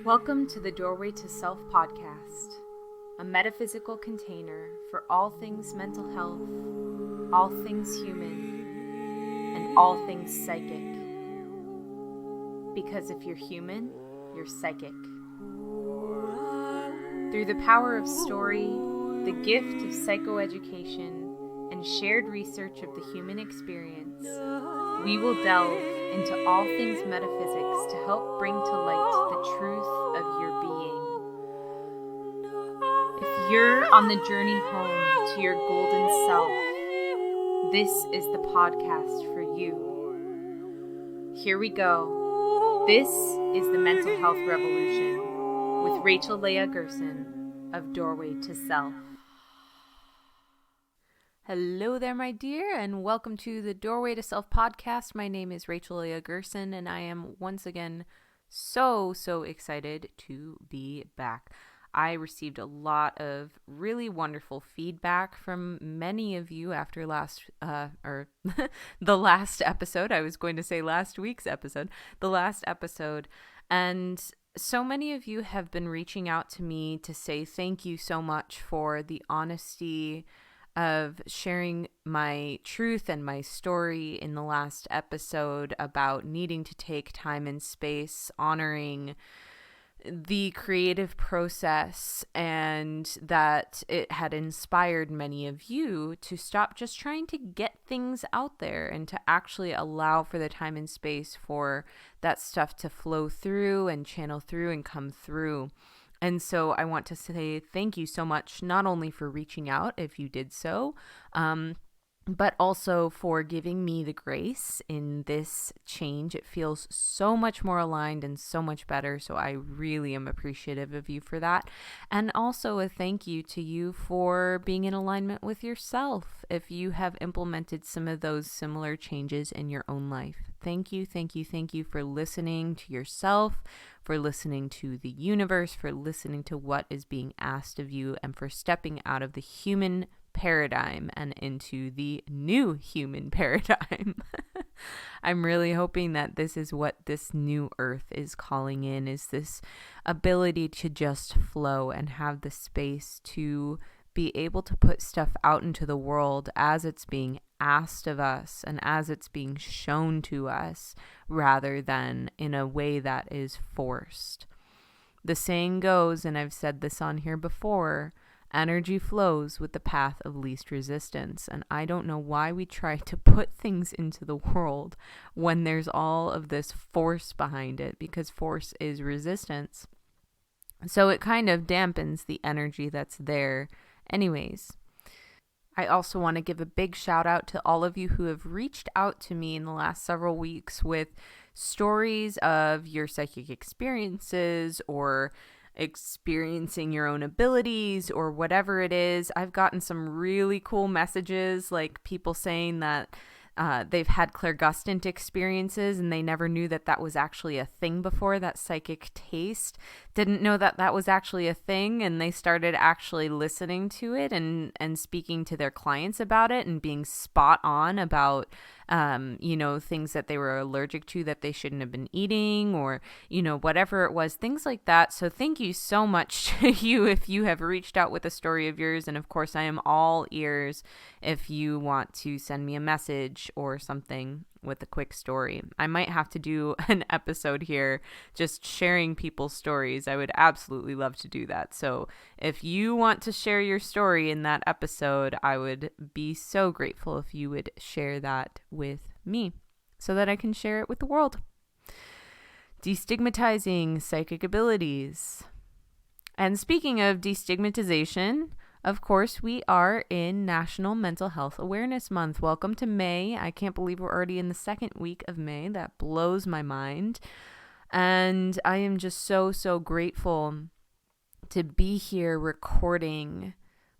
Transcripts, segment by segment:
Welcome to the Doorway to Self podcast, a metaphysical container for all things mental health, all things human, and all things psychic. Because if you're human, you're psychic. Through the power of story, the gift of psychoeducation, and shared research of the human experience, we will delve into all things metaphysics to help bring to light the truth of your being. If you're on the journey home to your golden self, this is the podcast for you. Here we go. This is the Mental Health Revolution with Leah Gerson of Doorway to Self. Hello there, my dear, and welcome to the Doorway to Self podcast. My name is Leah Gerson, and I am once again so excited to be back. I received a lot of really wonderful feedback from many of you after the last episode. I was going to say last week's episode, the last episode, and so many of you have been reaching out to me to say thank you so much for the honesty of sharing my truth and my story in the last episode about needing to take time and space, honoring the creative process, and that it had inspired many of you to stop just trying to get things out there and to actually allow for the time and space for that stuff to flow through and channel through and come through. And so I want to say thank you so much, not only for reaching out if you did so, but also for giving me the grace in this change. It feels so much more aligned and so much better. So I really am appreciative of you for that. And also a thank you to you for being in alignment with yourself if you have implemented some of those similar changes in your own life. Thank you for listening to yourself, for listening to the universe, for listening to what is being asked of you, and for stepping out of the human paradigm and into the new human paradigm. I'm really hoping that this is what this new earth is calling in, is this ability to just flow and have the space to be able to put stuff out into the world as it's being asked of us and as it's being shown to us, rather than in a way that is forced. The saying goes, and I've said this on here before, energy flows with the path of least resistance. And I don't know why we try to put things into the world when there's all of this force behind it, because force is resistance. So it kind of dampens the energy that's there anyways. I also want to give a big shout out to all of you who have reached out to me in the last several weeks with stories of your psychic experiences or experiencing your own abilities or whatever it is. I've gotten some really cool messages, like people saying that they've had clairgustant experiences and they never knew that that was actually a thing before, that psychic taste. Didn't know that that was actually a thing, and they started actually listening to it and speaking to their clients about it and being spot on about things that they were allergic to that they shouldn't have been eating, or whatever it was, things like that. So thank you so much to you if you have reached out with a story of yours, and of course I am all ears if you want to send me a message or something with a quick story. I might have to do an episode here just sharing people's stories. I would absolutely love to do that. So if you want to share your story in that episode, I would be so grateful if you would share that with me so that I can share it with the world. Destigmatizing psychic abilities. And speaking of destigmatization, of course, we are in National Mental Health Awareness Month. Welcome to May. I can't believe we're already in the second week of May. That blows my mind. And I am just so grateful to be here recording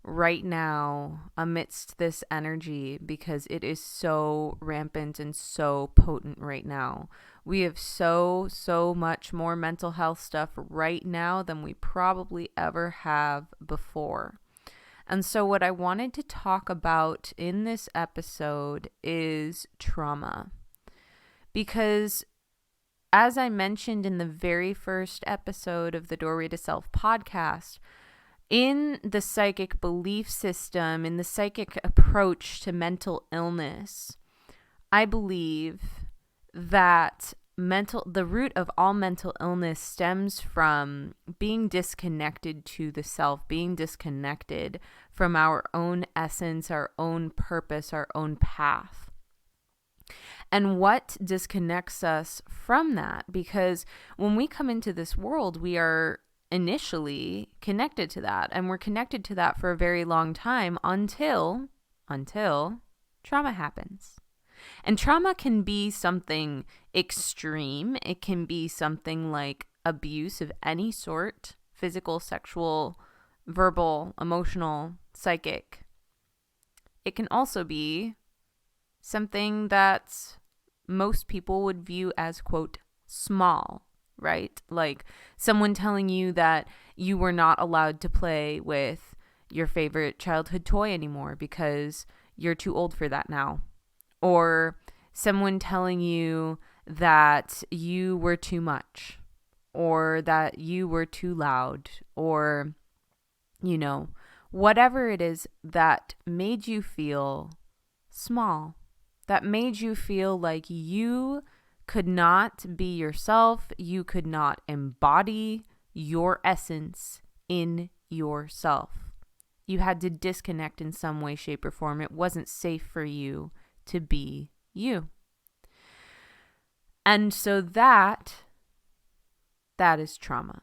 right now amidst this energy, because it is so rampant and so potent right now. We have so much more mental health stuff right now than we probably ever have before. And so what I wanted to talk about in this episode is trauma. Because as I mentioned in the very first episode of the Doorway to Self podcast, in the psychic belief system, in the psychic approach to mental illness, I believe that the root of all mental illness stems from being disconnected to the self, being disconnected from our own essence, our own purpose, our own path. And what disconnects us from that? Because when we come into this world, we are initially connected to that, and we're connected to that for a very long time until trauma happens. And trauma can be something extreme. It can be something like abuse of any sort: physical, sexual, verbal, emotional, psychic. It can also be something that most people would view as, quote, small, right? Like someone telling you that you were not allowed to play with your favorite childhood toy anymore because you're too old for that now. Or someone telling you that you were too much, or that you were too loud, or, whatever it is that made you feel small, that made you feel like you could not be yourself, you could not embody your essence in yourself. You had to disconnect in some way, shape, or form. It wasn't safe for you to be you. And so that is trauma.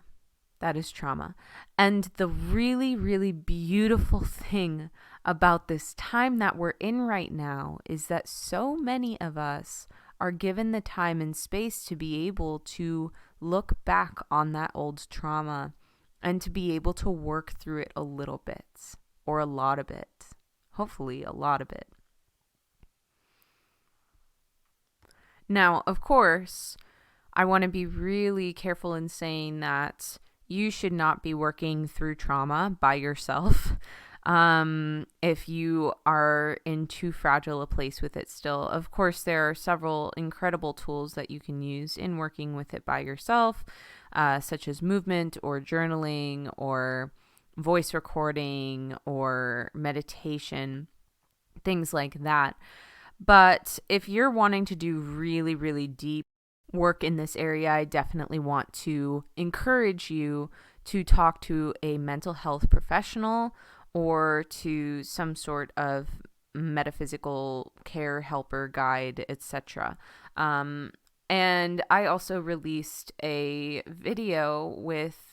That is trauma. And the really, really beautiful thing about this time that we're in right now is that so many of us are given the time and space to be able to look back on that old trauma and to be able to work through it a little bit, or a lot of it. Hopefully a lot of it. Now, of course, I want to be really careful in saying that you should not be working through trauma by yourself. If you are in too fragile a place with it still. Of course, there are several incredible tools that you can use in working with it by yourself, such as movement or journaling or voice recording or meditation, things like that. But if you're wanting to do really, really deep work in this area, I definitely want to encourage you to talk to a mental health professional or to some sort of metaphysical care helper, guide, etc. And I also released a video with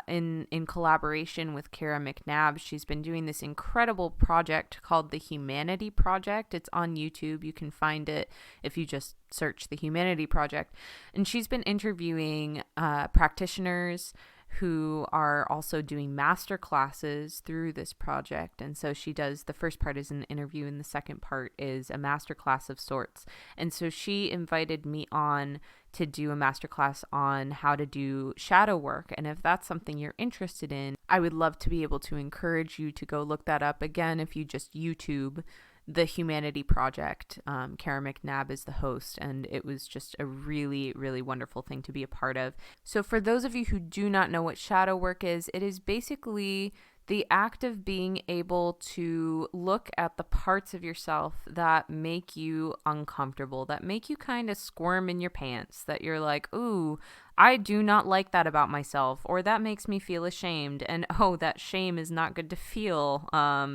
in collaboration with Kara McNabb. She's been doing this incredible project called the Humanity Project. It's on YouTube. You can find it if you just search the Humanity Project. And she's been interviewing practitioners who are also doing master classes through this project. And so she does, the first part is an interview and the second part is a master class of sorts. And so she invited me on to do a master class on how to do shadow work. And if that's something you're interested in, I would love to be able to encourage you to go look that up. Again, if you just YouTube the Humanity Project, Kara McNabb is the host, and it was just a really, really wonderful thing to be a part of. So for those of you who do not know what shadow work is, it is basically the act of being able to look at the parts of yourself that make you uncomfortable, that make you kind of squirm in your pants, that you're like, ooh, I do not like that about myself, or that makes me feel ashamed, and oh, that shame is not good to feel,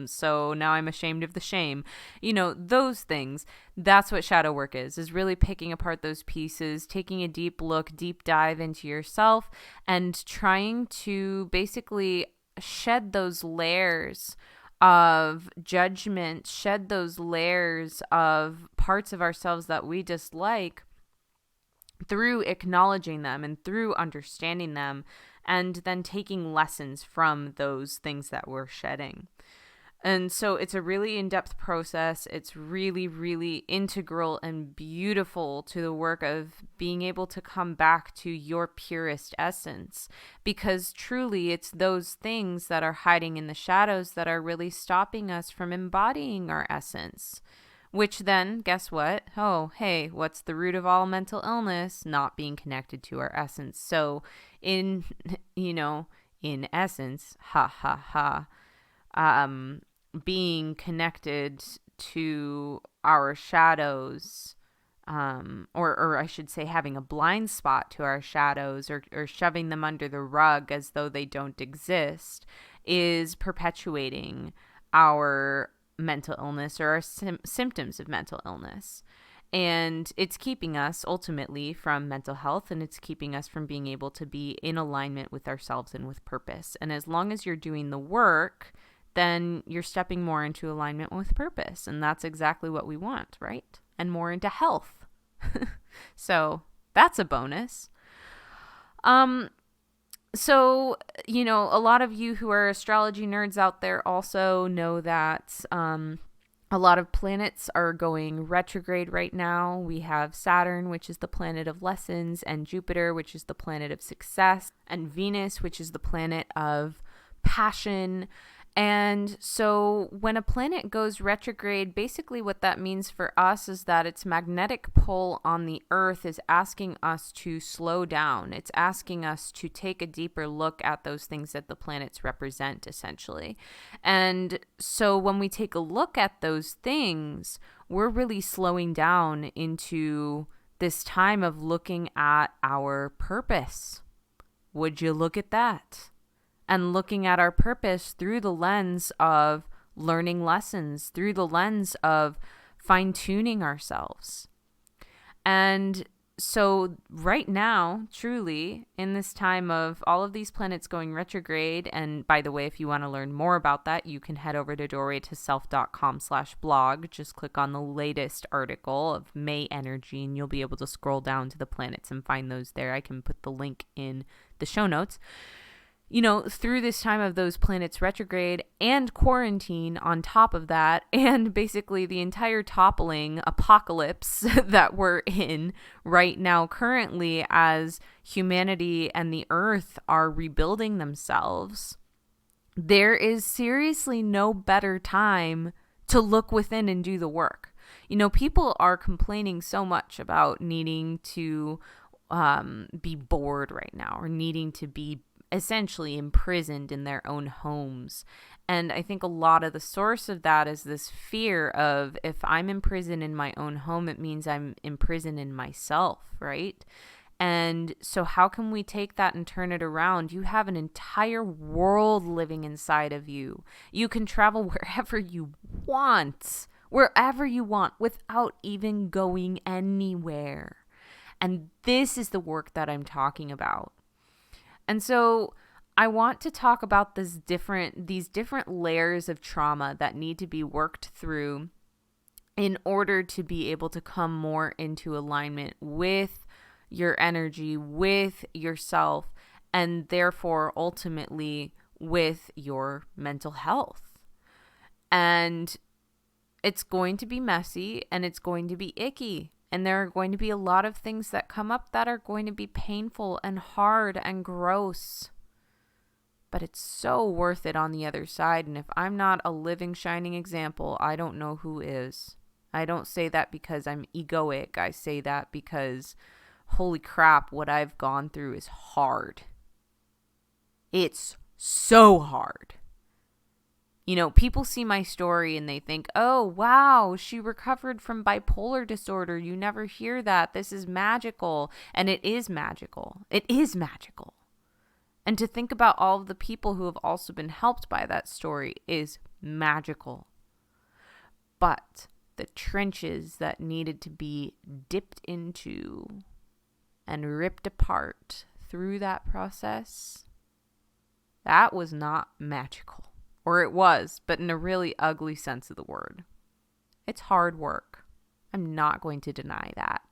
so now I'm ashamed of the shame. Those things. That's what shadow work is really picking apart those pieces, taking a deep look, deep dive into yourself, and trying to basically shed those layers of judgment, shed those layers of parts of ourselves that we dislike through acknowledging them and through understanding them, and then taking lessons from those things that we're shedding. And so it's a really in-depth process. It's really, really integral and beautiful to the work of being able to come back to your purest essence, because truly it's those things that are hiding in the shadows that are really stopping us from embodying our essence. which then, guess what? Oh, hey, what's the root of all mental illness? Not being connected to our essence. So in, in essence, being connected to our shadows, or I should say having a blind spot to our shadows, or shoving them under the rug as though they don't exist, is perpetuating our mental illness, or our symptoms of mental illness. And it's keeping us ultimately from mental health, and it's keeping us from being able to be in alignment with ourselves and with purpose. And as long as you're doing the work, then you're stepping more into alignment with purpose. And that's exactly what we want, right? And more into health. So that's a bonus. So, a lot of you who are astrology nerds out there also know that a lot of planets are going retrograde right now. We have Saturn, which is the planet of lessons, and Jupiter, which is the planet of success, and Venus, which is the planet of passion. And so when a planet goes retrograde, basically what that means for us is that its magnetic pull on the Earth is asking us to slow down. It's asking us to take a deeper look at those things that the planets represent, essentially. And so when we take a look at those things, we're really slowing down into this time of looking at our purpose. Would you look at that? And looking at our purpose through the lens of learning lessons, through the lens of fine-tuning ourselves. And so right now, truly, in this time of all of these planets going retrograde, and by the way, if you want to learn more about that, you can head over to doorwaytoself.com/blog. Just click on the latest article of May energy, and you'll be able to scroll down to the planets and find those there. I can put the link in the show notes. Through this time of those planets retrograde and quarantine on top of that, and basically the entire toppling apocalypse that we're in right now currently as humanity and the earth are rebuilding themselves, there is seriously no better time to look within and do the work. People are complaining so much about needing to be bored right now, or needing to be essentially imprisoned in their own homes. And I think a lot of the source of that is this fear of, if I'm imprisoned in my own home, it means I'm imprisoned in myself, right? And so how can we take that and turn it around? You have an entire world living inside of you. You can travel wherever you want, without even going anywhere. And this is the work that I'm talking about. And so I want to talk about these different layers of trauma that need to be worked through in order to be able to come more into alignment with your energy, with yourself, and therefore ultimately with your mental health. And it's going to be messy, and it's going to be icky. And there are going to be a lot of things that come up that are going to be painful and hard and gross. But it's so worth it on the other side. And if I'm not a living, shining example, I don't know who is. I don't say that because I'm egoic. I say that because, holy crap, what I've gone through is hard. It's so hard. People see my story and they think, oh, wow, she recovered from bipolar disorder. You never hear that. This is magical. And it is magical. It is magical. And to think about all of the people who have also been helped by that story is magical. But the trenches that needed to be dipped into and ripped apart through that process, that was not magical. Or it was, but in a really ugly sense of the word. It's hard work. I'm not going to deny that.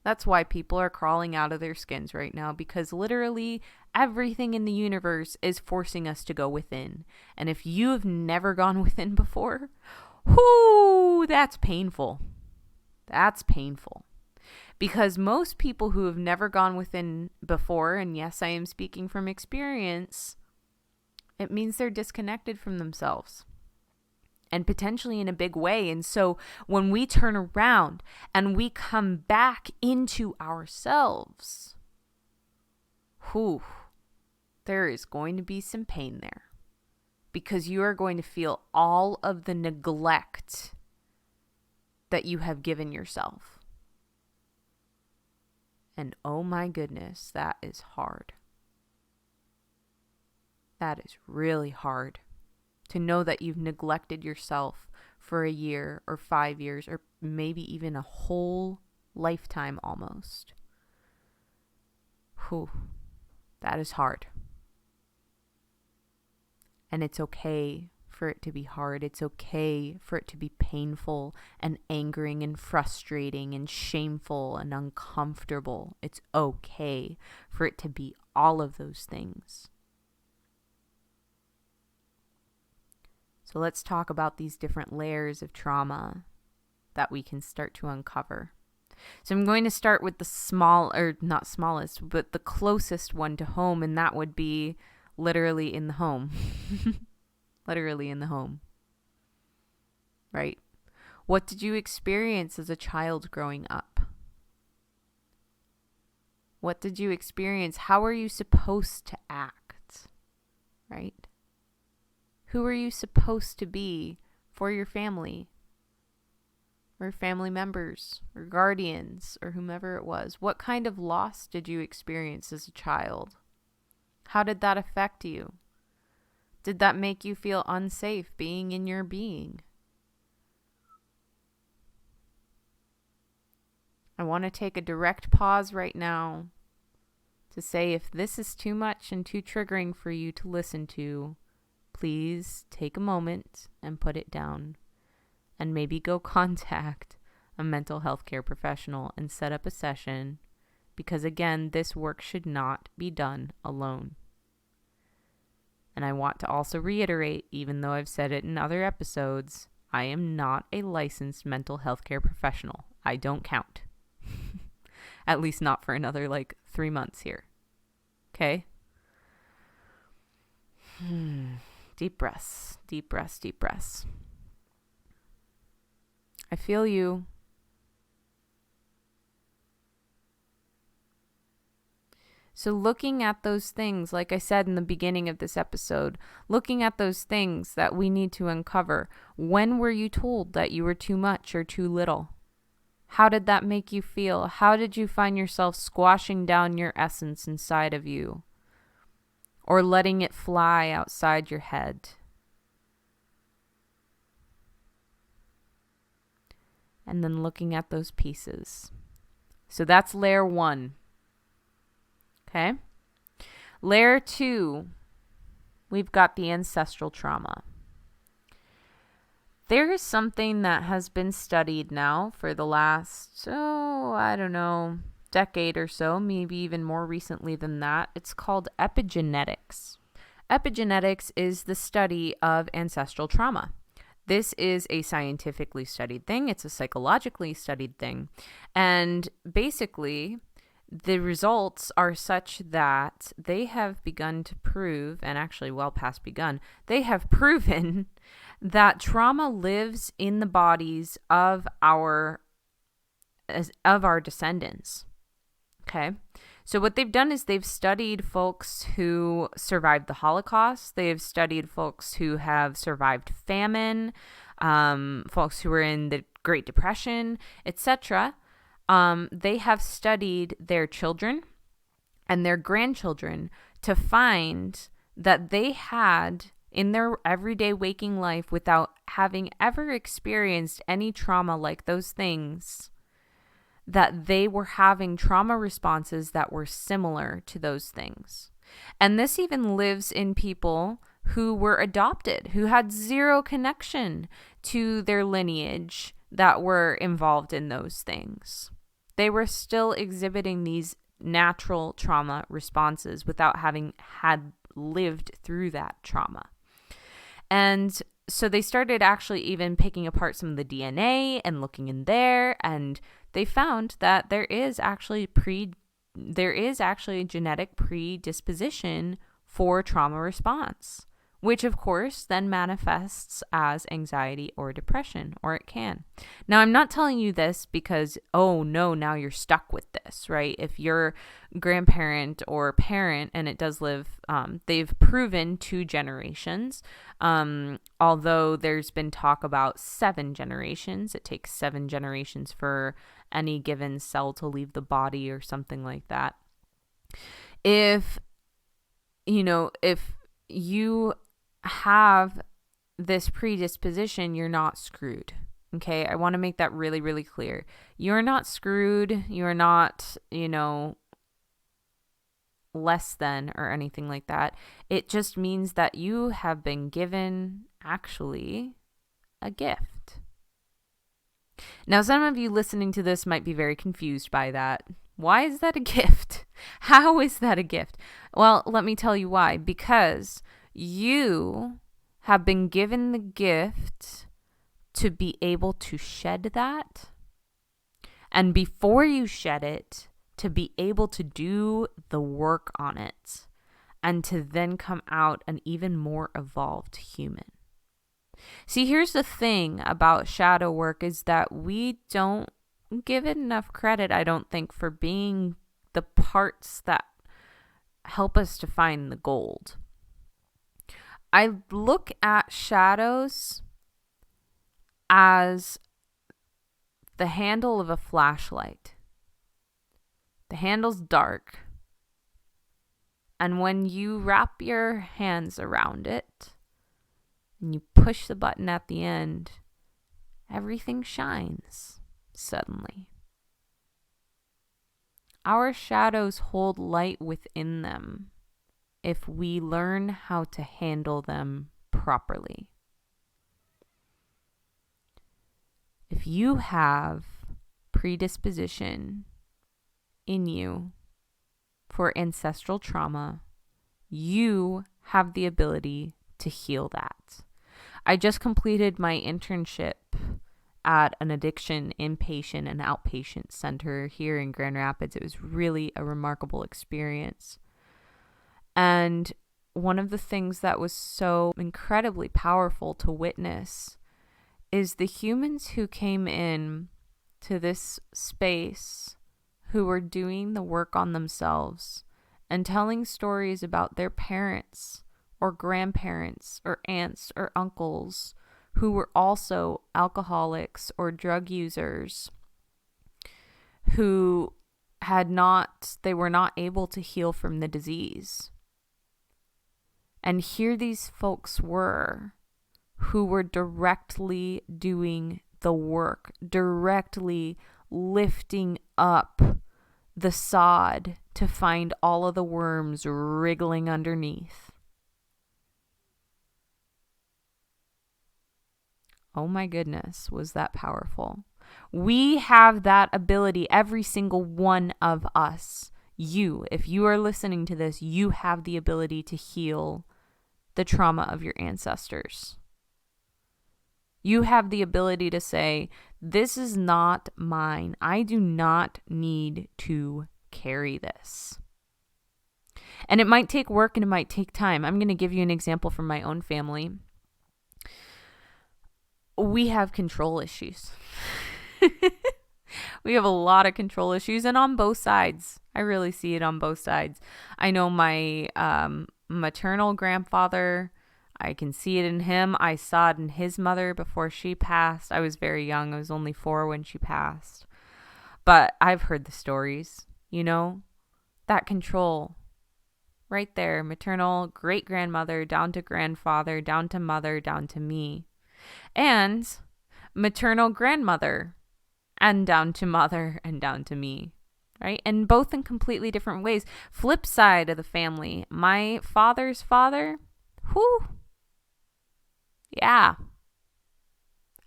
That's why people are crawling out of their skins right now, because literally everything in the universe is forcing us to go within. And if you have never gone within before, whoo, that's painful. That's painful. Because most people who have never gone within before, and yes, I am speaking from experience, it means they're disconnected from themselves. and potentially in a big way. And so when we turn around and we come back into ourselves, there is going to be some pain there, because you are going to feel all of the neglect that you have given yourself. And oh my goodness, that is hard. That is really hard, to know that you've neglected yourself for a year or 5 years or maybe even a whole lifetime almost. That is hard. And it's okay for it to be hard. It's okay for it to be painful and angering and frustrating and shameful and uncomfortable. It's okay for it to be all of those things. So let's talk about these different layers of trauma that we can start to uncover. So I'm going to start with not smallest, but the closest one to home, and that would be literally in the home. Literally in the home. Right? What did you experience as a child growing up? What did you experience? How are you supposed to act? Right? Who are you supposed to be for your family? Or family members, or guardians, or whomever it was? What kind of loss did you experience as a child? How did that affect you? Did that make you feel unsafe being in your being? I want to take a direct pause right now to say, if this is too much and too triggering for you to listen to, please take a moment and put it down. And maybe go contact a mental health care professional and set up a session, because again, this work should not be done alone. And I want to also reiterate, even though I've said it in other episodes, I am not a licensed mental health care professional. I don't count. At least not for another 3 months here. Okay? Deep breaths, deep breaths, deep breaths. I feel you. So looking at those things, like I said in the beginning of this episode, looking at those things that we need to uncover. When were you told that you were too much or too little? How did that make you feel? How did you find yourself squashing down your essence inside of you? Or letting it fly outside your head? And then looking at those pieces. So that's layer 1. Okay? Layer 2, we've got the ancestral trauma. There is something that has been studied now for the last, decade or so, maybe even more recently than that. It's called epigenetics. Epigenetics is the study of ancestral trauma. This is a scientifically studied thing. It's a psychologically studied thing. And basically, the results are such that they have begun to prove, and actually well past begun, they have proven that trauma lives in the bodies of our descendants. Okay? So what they've done is they've studied folks who survived the Holocaust. They've studied folks who have survived famine, folks who were in the Great Depression, etc. They have studied their children and their grandchildren to find that they had, in their everyday waking life, without having ever experienced any trauma like those things, that they were having trauma responses that were similar to those things. And this even lives in people who were adopted, who had zero connection to their lineage that were involved in those things. They were still exhibiting these natural trauma responses without having had lived through that trauma. And so they started actually even picking apart some of the DNA and looking in there, and they found that there is actually a genetic predisposition for trauma response, which of course then manifests as anxiety or depression, or it can. Now, I'm not telling you this because, oh no, now you're stuck with this, right? If your grandparent or parent, and it does live, they've proven 2 generations, although there's been talk about 7 generations. It takes 7 generations for any given cell to leave the body or something like that. If you have this predisposition, you're not screwed. Okay, I want to make that really, really clear. You're not screwed. You're not, less than or anything like that. It just means that you have been given actually a gift. Now, some of you listening to this might be very confused by that. Why is that a gift? How is that a gift? Well, let me tell you why. Because you have been given the gift to be able to shed that. And before you shed it, to be able to do the work on it. And to then come out an even more evolved human. See, here's the thing about shadow work is that we don't give it enough credit, I don't think, for being the parts that help us to find the gold. I look at shadows as the handle of a flashlight. The handle's dark. And when you wrap your hands around it and you push the button at the end, everything shines suddenly. Our shadows hold light within them if we learn how to handle them properly. If you have predisposition in you for ancestral trauma, you have the ability to heal that. I just completed my internship at an addiction inpatient and outpatient center here in Grand Rapids. It was really a remarkable experience. And one of the things that was so incredibly powerful to witness is the humans who came in to this space who were doing the work on themselves and telling stories about their parents or grandparents or aunts or uncles who were also alcoholics or drug users who they were not able to heal from the disease. And here these folks were who were directly doing the work, directly lifting up the sod to find all of the worms wriggling underneath. Oh my goodness, was that powerful. We have that ability, every single one of us. You, if you are listening to this, you have the ability to heal the trauma of your ancestors. You have the ability to say, this is not mine. I do not need to carry this. And it might take work and it might take time. I'm going to give you an example from my own family. We have control issues. We have a lot of control issues, and on both sides. I really see it on both sides. I know my maternal grandfather, I can see it in him. I saw it in his mother before she passed. I was very young. I was only 4 when she passed. But I've heard the stories, that control right there. Maternal great-grandmother, down to grandfather, down to mother, down to me. And maternal grandmother, and down to mother, and down to me. Right? And both in completely different ways. Flip side of the family. My father's father, yeah.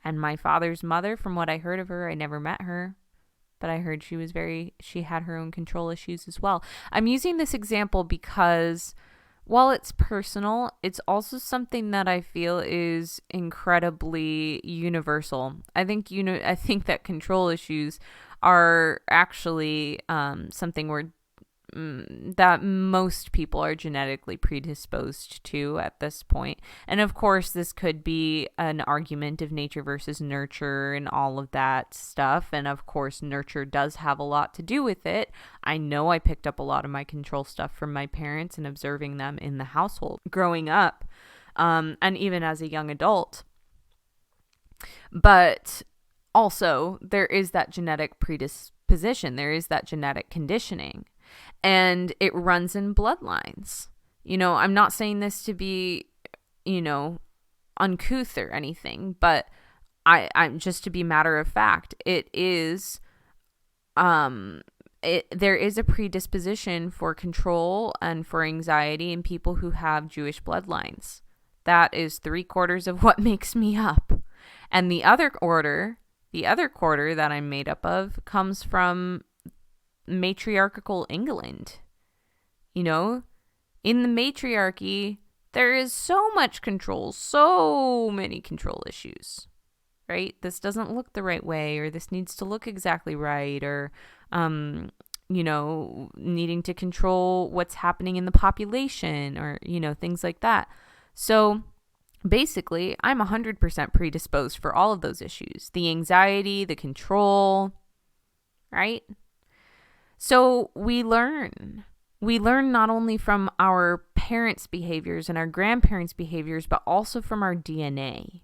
And my father's mother, from what I heard of her, I never met her, but I heard she had her own control issues as well. I'm using this example because while it's personal, it's also something that I feel is incredibly universal. I think that control issues are actually something where that most people are genetically predisposed to at this point. And of course, this could be an argument of nature versus nurture and all of that stuff. And of course, nurture does have a lot to do with it. I know I picked up a lot of my control stuff from my parents and observing them in the household growing up, and even as a young adult. But also, there is that genetic predisposition. There is that genetic conditioning. And it runs in bloodlines. I'm not saying this to be, uncouth or anything, but I'm just to be matter of fact. It is, there is a predisposition for control and for anxiety in people who have Jewish bloodlines. That is 3/4 of what makes me up. And the other quarter that I'm made up of comes from matriarchal England. In the matriarchy, there is so much control, so many control issues, right? This doesn't look the right way, or this needs to look exactly right, or, needing to control what's happening in the population, or, things like that. So basically, I'm 100% predisposed for all of those issues. The anxiety, the control, right? So we learn not only from our parents' behaviors and our grandparents' behaviors, but also from our DNA.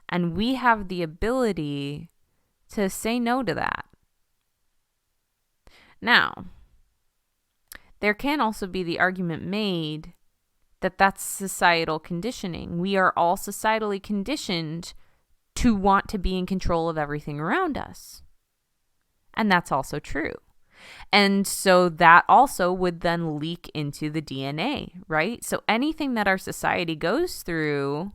And we have the ability to say no to that. Now, there can also be the argument made that that's societal conditioning. We are all societally conditioned to want to be in control of everything around us. And that's also true. And so that also would then leak into the DNA, right? So anything that our society goes through,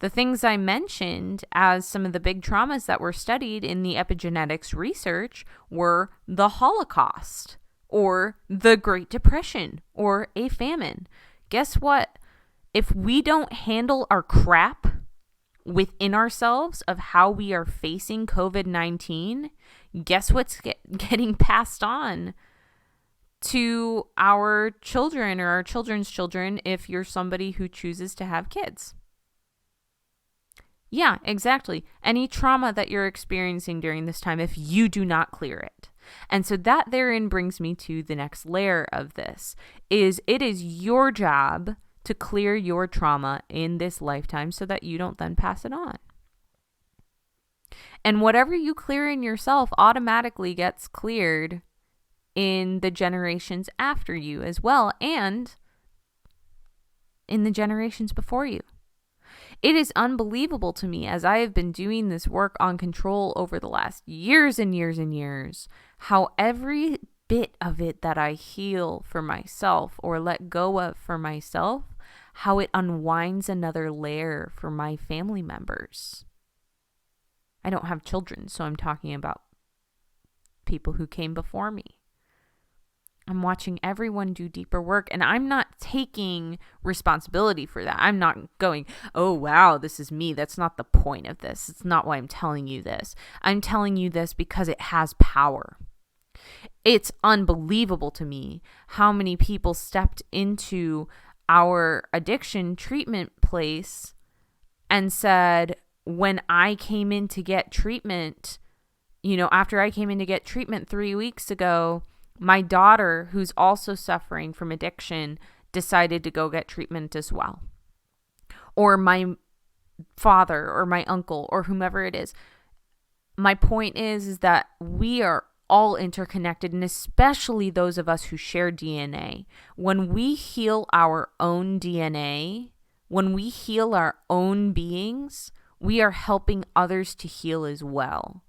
the things I mentioned as some of the big traumas that were studied in the epigenetics research were the Holocaust or the Great Depression or a famine. Guess what? If we don't handle our crap within ourselves of how we are facing COVID-19, guess what's getting passed on to our children or our children's children if you're somebody who chooses to have kids? Yeah, exactly. Any trauma that you're experiencing during this time, if you do not clear it. And so that therein brings me to the next layer of this, is it is your job to clear your trauma in this lifetime so that you don't then pass it on. And whatever you clear in yourself automatically gets cleared in the generations after you as well, and in the generations before you. It is unbelievable to me, as I have been doing this work on control over the last years and years and years, how every bit of it that I heal for myself or let go of for myself, how it unwinds another layer for my family members. I don't have children, so I'm talking about people who came before me. I'm watching everyone do deeper work, and I'm not taking responsibility for that. I'm not going, oh, wow, this is me. That's not the point of this. It's not why I'm telling you this. I'm telling you this because it has power. It's unbelievable to me how many people stepped into our addiction treatment place and said, when I came in to get treatment, after I came in to get treatment 3 weeks ago, my daughter, who's also suffering from addiction, decided to go get treatment as well. Or my father or my uncle or whomever it is. My point is that we are all interconnected, and especially those of us who share DNA. When we heal our own DNA, when we heal our own beings, we are helping others to heal as well.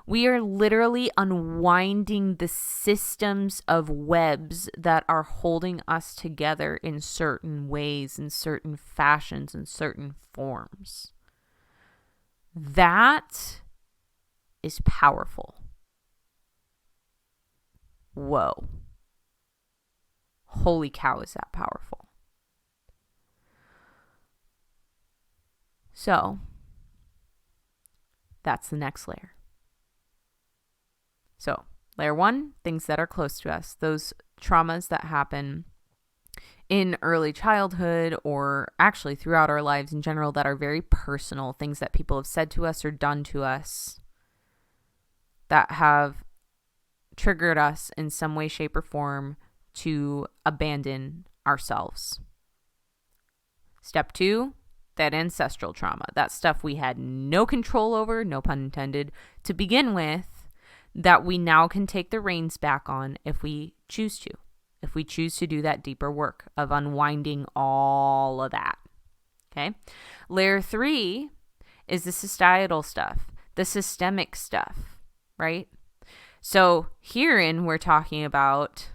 We are literally unwinding the systems of webs that are holding us together in certain ways, in certain fashions, in certain forms. That is powerful. Whoa. Holy cow, is that powerful. So, that's the next layer. So, layer 1, things that are close to us, those traumas that happen in early childhood or actually throughout our lives in general that are very personal, things that people have said to us or done to us that have triggered us in some way, shape, or form to abandon ourselves. Step 2, that ancestral trauma, that stuff we had no control over, no pun intended, to begin with, that we now can take the reins back on if we choose to. If we choose to do that deeper work of unwinding all of that. Okay? Layer 3 is the societal stuff, the systemic stuff, right? So herein we're talking about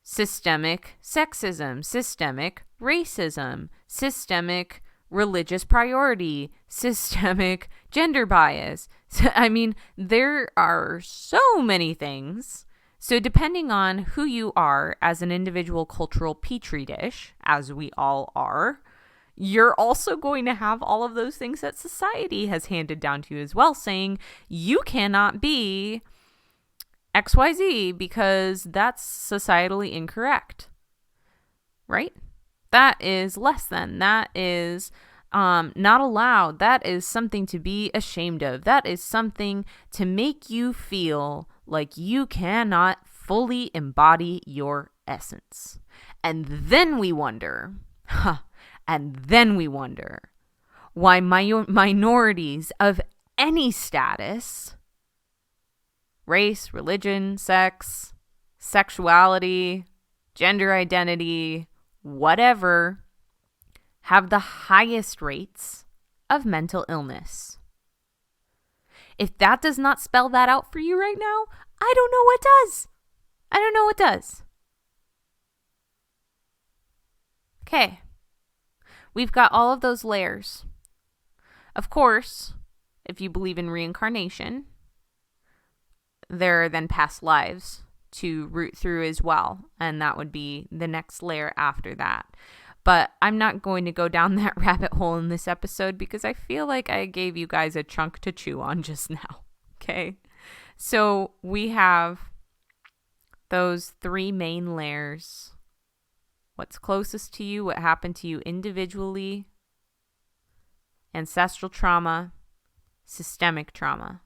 systemic sexism, systemic racism, systemic religious priority, systemic gender bias. I mean, there are so many things. So depending on who you are as an individual cultural petri dish, as we all are, you're also going to have all of those things that society has handed down to you as well, saying you cannot be XYZ because that's societally incorrect, right? That is less than. That is not allowed. That is something to be ashamed of. That is something to make you feel like you cannot fully embody your essence. And then we wonder, why minorities of any status, race, religion, sex, sexuality, gender identity, whatever, have the highest rates of mental illness. If that does not spell that out for you right now, I don't know what does. I don't know what does. Okay. We've got all of those layers. Of course, if you believe in reincarnation, there are then past lives to root through as well. And that would be the next layer after that. But I'm not going to go down that rabbit hole in this episode because I feel like I gave you guys a chunk to chew on just now. Okay? So we have those 3 main layers. What's closest to you, what happened to you individually, ancestral trauma, systemic trauma.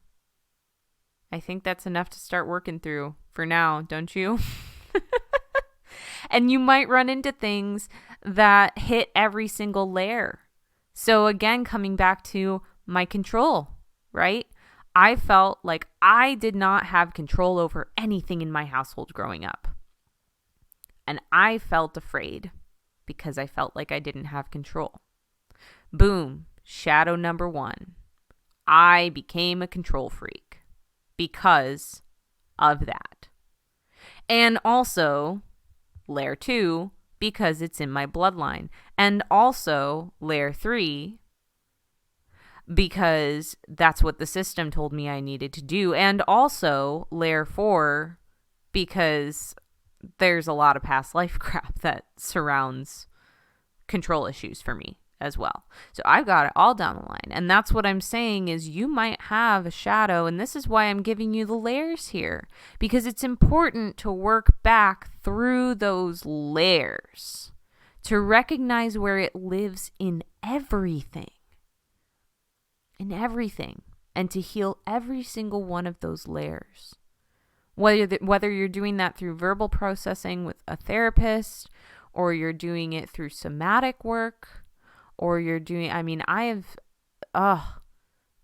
I think that's enough to start working through for now, don't you? And you might run into things that hit every single layer. So again, coming back to my control, right? I felt like I did not have control over anything in my household growing up. And I felt afraid because I felt like I didn't have control. Boom, shadow number 1. I became a control freak because of that. And also, layer 2, because it's in my bloodline. And also, layer 3, because that's what the system told me I needed to do. And also, layer 4, because there's a lot of past life crap that surrounds control issues for me as well. So I've got it all down the line. And that's what I'm saying is you might have a shadow. And this is why I'm giving you the layers here. Because it's important to work back through those layers to recognize where it lives in everything. In everything. And to heal every single one of those layers. Whether you're doing that through verbal processing with a therapist, or you're doing it through somatic work, or you're doing, I have,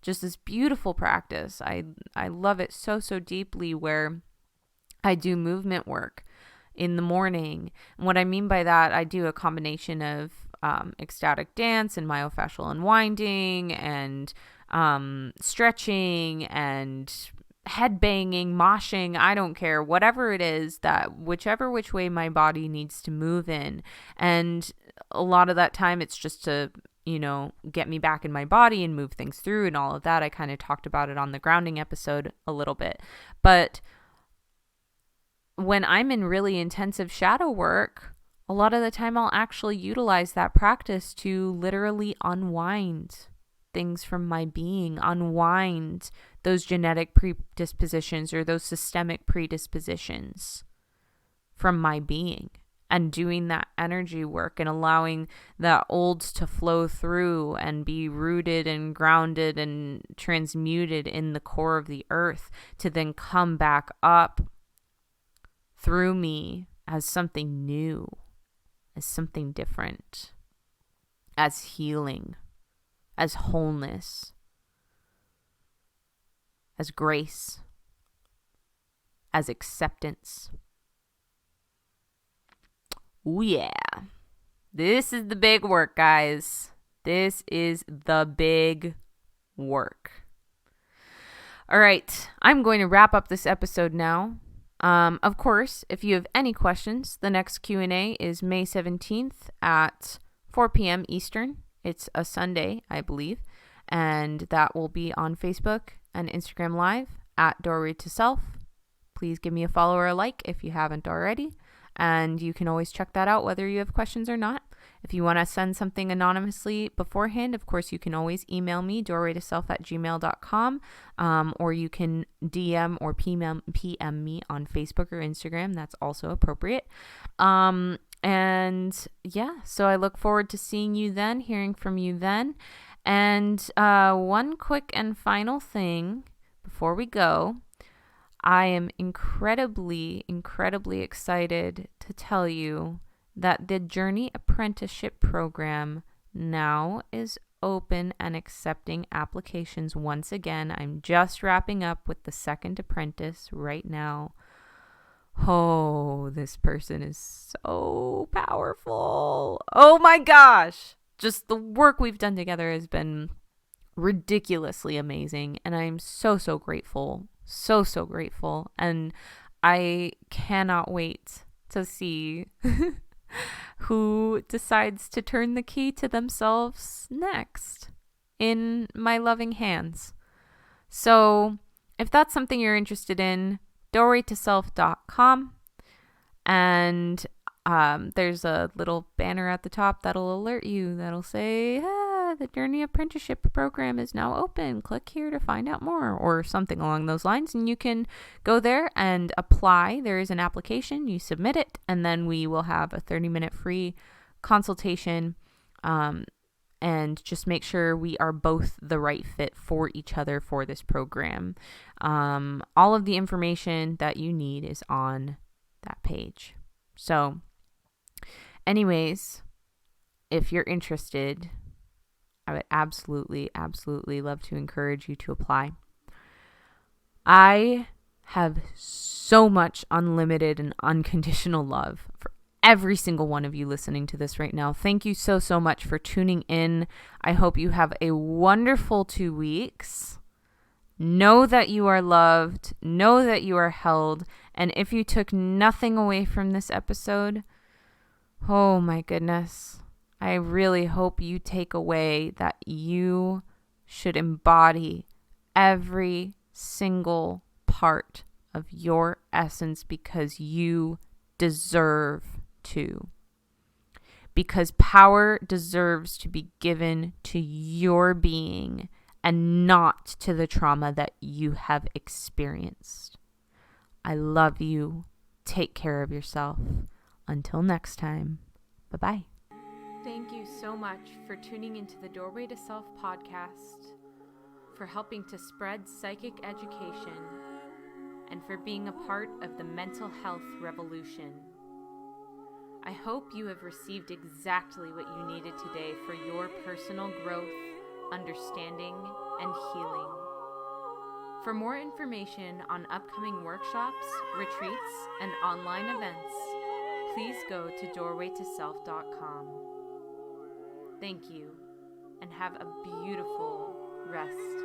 just this beautiful practice. I love it so, so deeply where I do movement work in the morning. And what I mean by that, I do a combination of ecstatic dance and myofascial unwinding and stretching and head banging, moshing, I don't care, whatever it is, that whichever which way my body needs to move in. And a lot of that time it's just to, get me back in my body and move things through and all of that. I kind of talked about it on the grounding episode a little bit. But when I'm in really intensive shadow work, a lot of the time I'll actually utilize that practice to literally unwind things from my being, unwind those genetic predispositions or those systemic predispositions. from my being, and doing that energy work and allowing that old to flow through and be rooted and grounded and transmuted in the core of the earth to then come back up through me as something new, as something different, as healing, as wholeness, as grace, as acceptance. Oh yeah. This is the big work, guys. This is the big work. All right. I'm going to wrap up this episode now. Of course, if you have any questions, the next Q&A is May 17th at 4 p.m. Eastern. It's a Sunday, I believe. And that will be on Facebook and Instagram Live at Doorway to Self. Please give me a follow or a like if you haven't already. And you can always check that out whether you have questions or not. If you want to send something anonymously beforehand, of course, you can always email me, doorwaytoself@gmail.com, or you can DM or PM me on Facebook or Instagram. That's also appropriate. And yeah, so I look forward to seeing you then, hearing from you then. And one quick and final thing before we go. I am incredibly, incredibly excited to tell you that the Journey Apprenticeship Program now is open and accepting applications once again. I'm just wrapping up with the second apprentice right now. Oh, this person is so powerful. Oh my gosh. Just the work we've done together has been ridiculously amazing, and I'm so grateful. So grateful. And I cannot wait to see who decides to turn the key to themselves next in my loving hands. So if that's something you're interested in, doorwaytoself.com, and there's a little banner at the top that'll alert you, that'll say, the Journey Apprenticeship Program is now open. Click here to find out more, or something along those lines. And you can go there and apply. There is an application. You submit it, and then we will have a 30-minute free consultation, and just make sure we are both the right fit for each other for this program. All of the information that you need is on that page. So anyways, if you're interested, I would absolutely love to encourage you to apply. I have so much unlimited and unconditional love for every single one of you listening to this right now. Thank you so much for tuning in. I hope you have a wonderful 2 weeks. Know that you are loved. Know that you are held. And if you took nothing away from this episode, oh my goodness, I really hope you take away that you should embody every single part of your essence, because you deserve to. Because power deserves to be given to your being and not to the trauma that you have experienced. I love you. Take care of yourself. Until next time, bye-bye. Thank you so much for tuning into the Doorway to Self podcast, for helping to spread psychic education, and for being a part of the mental health revolution. I hope you have received exactly what you needed today for your personal growth, understanding, and healing. For more information on upcoming workshops, retreats, and online events, please go to doorwaytoself.com. Thank you, and have a beautiful rest